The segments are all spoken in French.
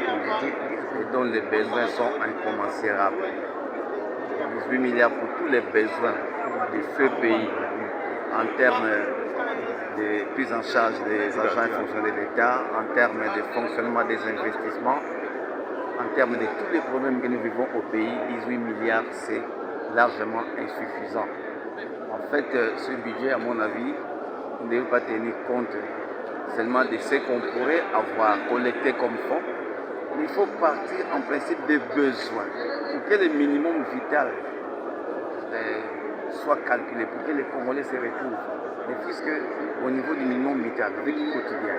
et dont les besoins sont incommensurables. 18 milliards pour tous les besoins de ce pays en termes de prise en charge des agents et fonctionnaires de l'État, en termes de fonctionnement des investissements, en termes de tous les problèmes que nous vivons au pays, 18 milliards, c'est largement insuffisant. En fait, ce budget, à mon avis, ne devait pas tenir compte seulement de ce qu'on pourrait avoir collecté comme fonds. Il faut partir en principe des besoins pour que le minimum vital soit calculé, pour que les Congolais se retrouvent. Mais puisque au niveau du minimum vital, avec le quotidien,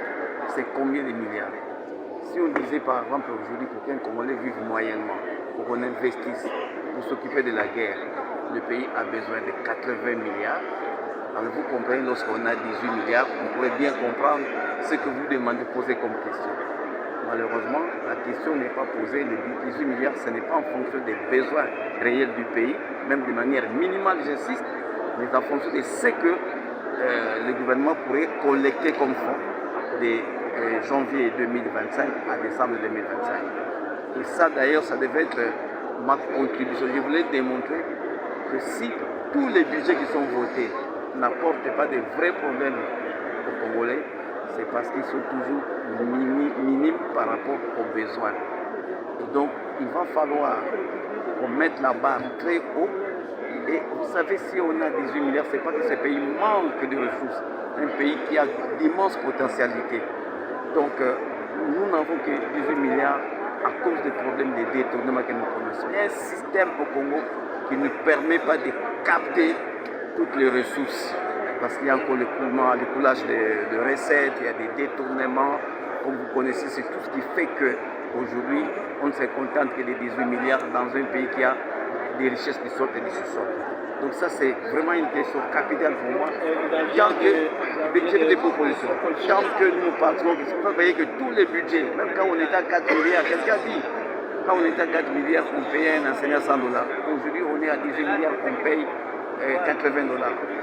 c'est combien de milliards? Si on disait par exemple aujourd'hui pour qu'un Congolais vive moyennement, pour qu'on investisse pour s'occuper de la guerre, le pays a besoin de 80 milliards. Alors vous comprenez, lorsqu'on a 18 milliards, on pourrait bien comprendre ce que vous demandez poser comme question. Malheureusement, la question n'est pas posée. Les 18 milliards, ce n'est pas en fonction des besoins réels du pays, même de manière minimale, j'insiste, mais en fonction de ce que le gouvernement pourrait collecter comme fonds de janvier 2025 à décembre 2025. Et ça, d'ailleurs, ça devait être ma contribution. Je voulais démontrer que si tous les budgets qui sont votés n'apportent pas de vrais problèmes aux Congolais, c'est parce qu'ils sont toujours minimes par rapport aux besoins. Et donc, il va falloir qu'on mette la barre très haut. Et vous savez, si on a 18 milliards, ce n'est pas que ce pays manque de ressources. Un pays qui a d'immenses potentialités. Donc, nous n'avons que 18 milliards à cause des problèmes de détournement que nous connaissons. Il y a un système au Congo qui ne permet pas de capter toutes les ressources. Parce qu'il y a encore le coulage de recettes, il y a des détournements. Comme vous connaissez, c'est tout ce qui fait qu'aujourd'hui, on ne se contente que des 18 milliards dans un pays qui a des richesses qui sortent et qui se sortent. Donc ça, c'est vraiment une question capitale pour moi. Tant que des propositions, tant que nous partirons, vous voyez que tous les budgets, même quand on était à 4 milliards, quelqu'un dit, quand on était à 4 milliards, on payait un enseignant 100 $. Aujourd'hui, on est à 18 milliards, on paye 80 $.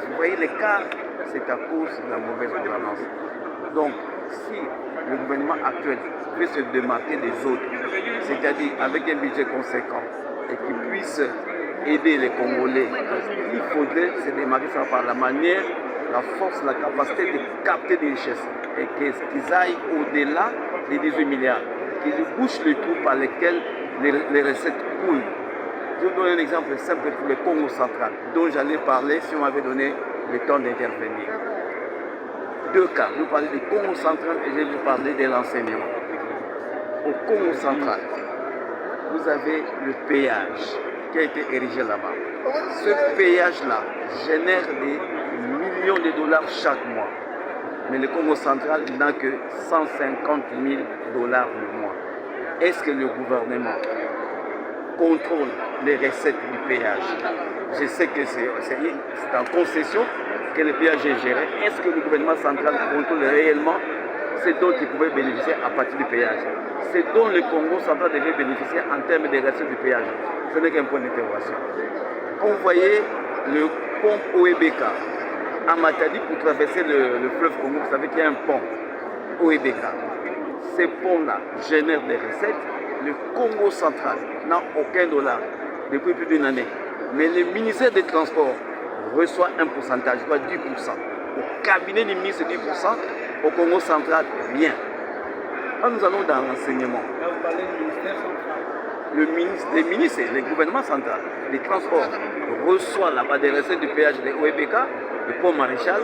Vous voyez l'écart, c'est à cause de la mauvaise gouvernance. Donc, si le gouvernement actuel veut se démarquer des autres, c'est-à-dire avec un budget conséquent, et qu'il puisse aider les Congolais, il faudrait se démarquer ça par la manière, la force, la capacité de capter des richesses, et qu'ils aillent au-delà des 18 milliards, qu'ils bouchent les trous par lesquels les recettes coulent. Je vous donne un exemple simple pour le Congo central, dont j'allais parler si on m'avait donné le temps d'intervenir. Deux cas, je vous parlais du Congo central et je vais vous parler de l'enseignement. Au Congo central, vous avez le péage qui a été érigé là-bas. Ce péage-là génère des millions de dollars chaque mois. Mais le Congo central n'a que 150 000 $ le mois. Est-ce que le gouvernement contrôle les recettes du péage? Je sais que c'est en concession que le péage est géré. Est-ce que le gouvernement central contrôle réellement ce dont il pouvait bénéficier à partir du péage? Ce dont le Congo central devait bénéficier en termes de recettes du péage? Ce n'est qu'un point d'interrogation. Quand vous voyez le pont Oebeka à Matadi pour traverser le fleuve Congo, vous savez qu'il y a un pont Oebeka. Ces ponts-là génèrent des recettes. Le Congo central n'a aucun dollar depuis plus d'une année. Mais le ministère des Transports reçoit un pourcentage, soit 10%. Au cabinet du ministre, 10%. Au Congo central, rien. Quand nous allons dans l'enseignement, vous parlez du ministère central. les ministres, le gouvernement central, les transports reçoit là-bas des recettes du péage de OEBK, le pont Maréchal,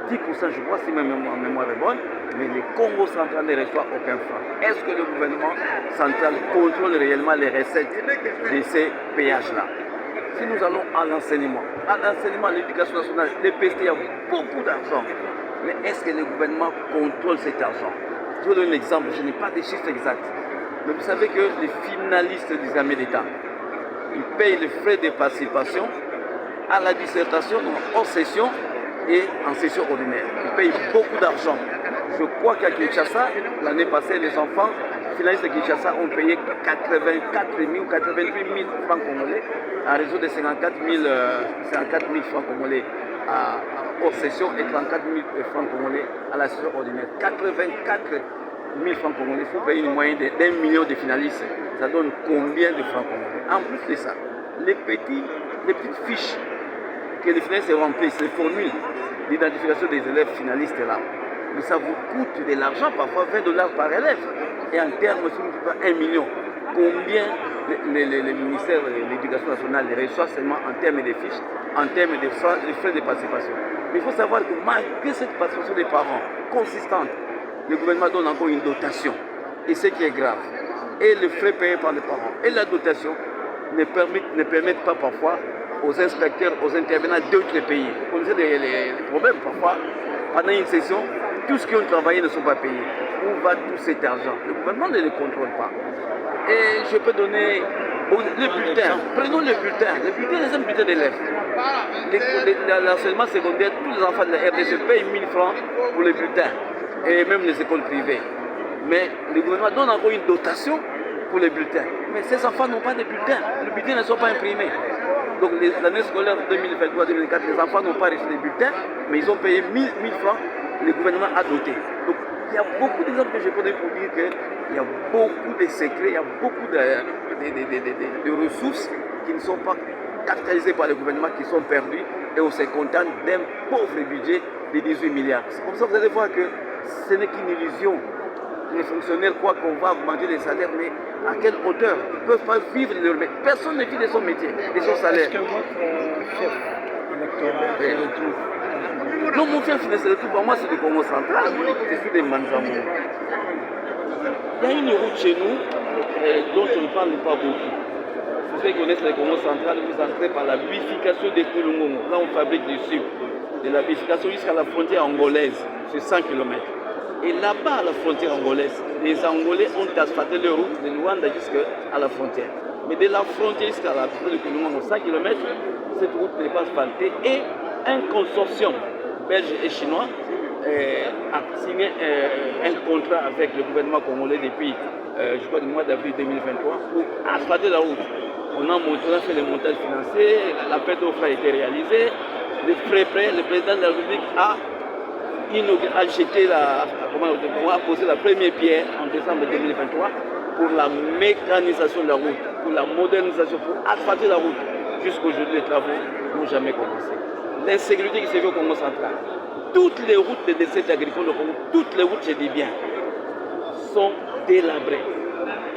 10%, je crois, si ma mémoire est bonne, mais le Congo central ne reçoit aucun franc. Est-ce que le gouvernement central contrôle réellement les recettes de ces péages-là? Si nous allons à l'enseignement, l'éducation nationale, les PST, il y a beaucoup d'argent. Mais est-ce que le gouvernement contrôle cet argent? Je vous donne un exemple, je n'ai pas de chiffres exacts. Mais vous savez que les finalistes des examens d'État, ils payent les frais de participation à la dissertation en hors session et en session ordinaire. Ils payent beaucoup d'argent. Je crois qu'à Kinshasa, l'année passée, les enfants finalistes de Kinshasa ont payé 84 000 ou 88 000 francs congolais à réseau de 54 000 francs congolais hors session et 34 000 francs congolais à la session ordinaire. 84 1000 francs congolais, si vous payez une moyenne d'1 million de finalistes, ça donne combien de francs congolais? En plus de ça, les petites fiches que les finalistes remplissent, les formules d'identification des élèves finalistes là, mais ça vous coûte de l'argent, parfois 20 dollars par élève. Et en termes, si vous ne dites pas 1 million, combien le ministère de l'Éducation nationale reçoit seulement en termes de fiches, en termes de frais de participation. Mais il faut savoir que malgré cette participation des parents consistante, le gouvernement donne encore une dotation. Et ce qui est grave. Et les frais payés par les parents et la dotation ne permettent pas parfois aux inspecteurs, aux intervenants d'autres pays. Vous connaissez les problèmes parfois. Pendant une session, tous ceux qui ont travaillé ne sont pas payés. Où va tout cet argent? Le gouvernement ne le contrôle pas. Et je peux donner le bulletin. Prenons le bulletin. Le bulletin, c'est un bulletin d'élèves. L'enseignement secondaire, tous les enfants de la RDC payent 1000 francs pour les bulletins. Et même les écoles privées. Mais le gouvernement donne encore une dotation pour les bulletins. Mais ces enfants n'ont pas de bulletins. Les bulletins ne sont pas imprimés. Donc l'année scolaire 2023-2024, les enfants n'ont pas reçu des bulletins, mais ils ont payé 1000 francs, le gouvernement a doté. Donc il y a beaucoup d'exemples que je connais pour dire qu'il y a beaucoup de secrets, il y a beaucoup de ressources qui ne sont pas capitalisées par le gouvernement, qui sont perdues, et on se contente d'un pauvre budget de 18 milliards. C'est comme ça que vous allez voir que ce n'est qu'une illusion. Les fonctionnaires croient qu'on va augmenter les salaires, mais à quelle hauteur? Ils ne peuvent pas vivre de leur métier. Personne ne vit de son métier, de son salaire. Est-ce que votre chef électoral se retrouve? Non, mon chef ne se retrouve pas. Moi, c'est du Congo central. Je suis de Manzamou. Il y a une route chez nous dont on ne parle pas beaucoup. Pour ceux qui connaissent le Congo central, vous entrez par la bifurcation de Kulungongo. Là, on fabrique du sucre. De la bifurcation jusqu'à la frontière angolaise, c'est 100 km. Et là-bas, à la frontière angolaise, les Angolais ont asphalté leur route de Luanda jusqu'à la frontière. Mais de la frontière jusqu'à la frontière de Kulungongo, 100 km, cette route n'est pas asphaltée. Et un consortium belge et chinois a signé un contrat avec le gouvernement congolais depuis, je crois, le mois d'avril 2023 pour asphalter la route. On a fait le montage financier, l'appel d'offres a été réalisé, les frais prêts, le président de la République a posé la première pierre en décembre 2023 pour la mécanisation de la route, pour la modernisation, pour asphalter la route. Jusqu'aujourd'hui, les travaux n'ont jamais commencé. L'insécurité qui se vit au Congo central, toutes les routes de décès agricoles au Congo, toutes les routes, je dis bien, sont délabrées.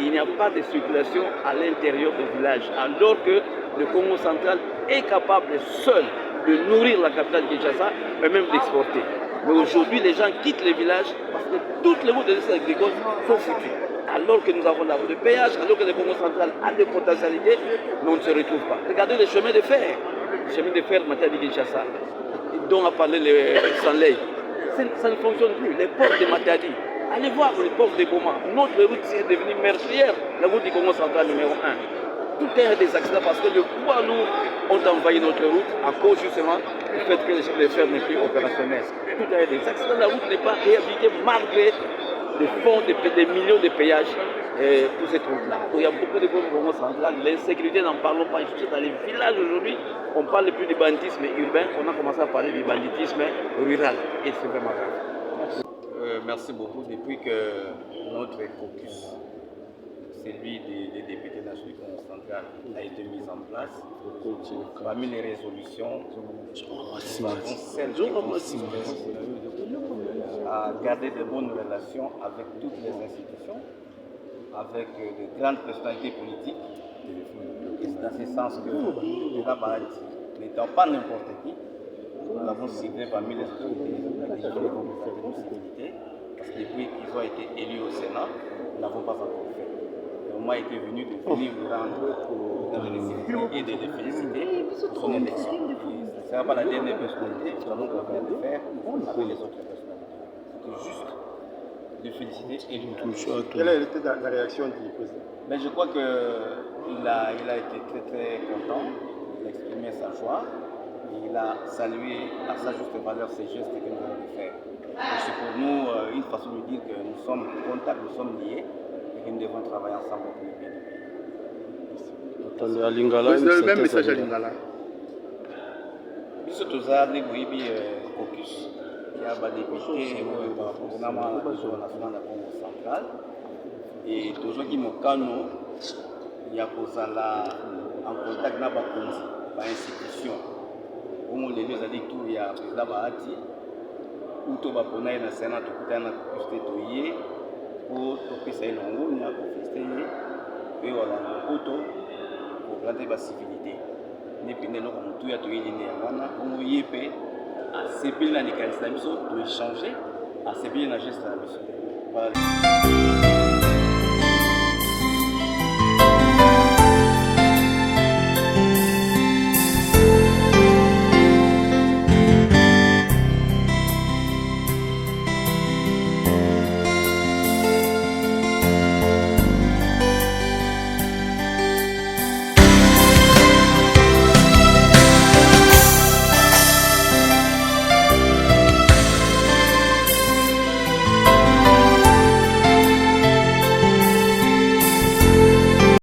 Il n'y a pas de circulation à l'intérieur du village, alors que le Congo central est capable seul de nourrir la capitale Kinshasa et même d'exporter. Mais aujourd'hui, les gens quittent les villages parce que toutes les routes de décès agricoles sont foutues. Alors que nous avons la route de péage, alors que le Congo central a des potentialités, mais on ne se retrouve pas. Regardez les chemins de fer. Les chemins de fer Matadi Kinshasa, dont a parlé le Sanley. Ça ne fonctionne plus. Les ports de Matadi. Allez voir les ports de Goma. Notre route est devenue meurtrière, la route du Congo central numéro 1. Tout est des accidents parce que les poids lourds ont envahi notre route à cause justement du fait que les chemins de fer n'est plus opérationnel. Tout est des accidents. La route n'est pas réhabilitée malgré des fonds, des millions de péages pour cette route-là. Il y a beaucoup de problèmes au Congo central. L'insécurité, n'en parlons pas. Dans les villages aujourd'hui, on ne parle plus du banditisme urbain, on a commencé à parler du banditisme rural. Et c'est vraiment grave. Merci beaucoup. Depuis que notre caucus, celui des députés nationaux du Congo central, a été mis en place, parmi les résolutions, nous avons celle qui consiste à garder de bonnes relations avec toutes les institutions, avec de grandes personnalités politiques. Et c'est dans ce sens que le camarade, n'étant pas n'importe qui, nous l'avons ciblé parmi les autorités parce que depuis qu'ils ont été élus au Sénat, nous n'avons pas encore fait. Le moment était venu de venir nous rendre et de les féliciter pour son élection. Ce ne sera pas la dernière personnalité, nous allons continuer de faire avec les autres personnalités. C'était juste de féliciter et de nous. Quelle a été la réaction du président? Mais je crois qu'il a été très très content, il a exprimé sa joie, il a salué à sa juste valeur ces gestes que nous avons fait. C'est pour nous une façon de dire que nous sommes contacts, nous sommes liés et que nous devons travailler ensemble pour le bien du pays. Vous avez le même message à Lingala. Biso tozali boyibi caucus y a des députés gouvernement national de Congo central et toujours qui mokano il y a en contact na bakonzi ba institution on les deux ali tout il y a président Bahati ou to ba pona na sénat to kutana ko toyé pour topesa elongo na ko fester et voilà poto pour planter ba civilité ne pende no ko mutu ya toyé ne wana ko yepe a sepeli na likanisa biso to échanger a sepeli na geste na biso voilà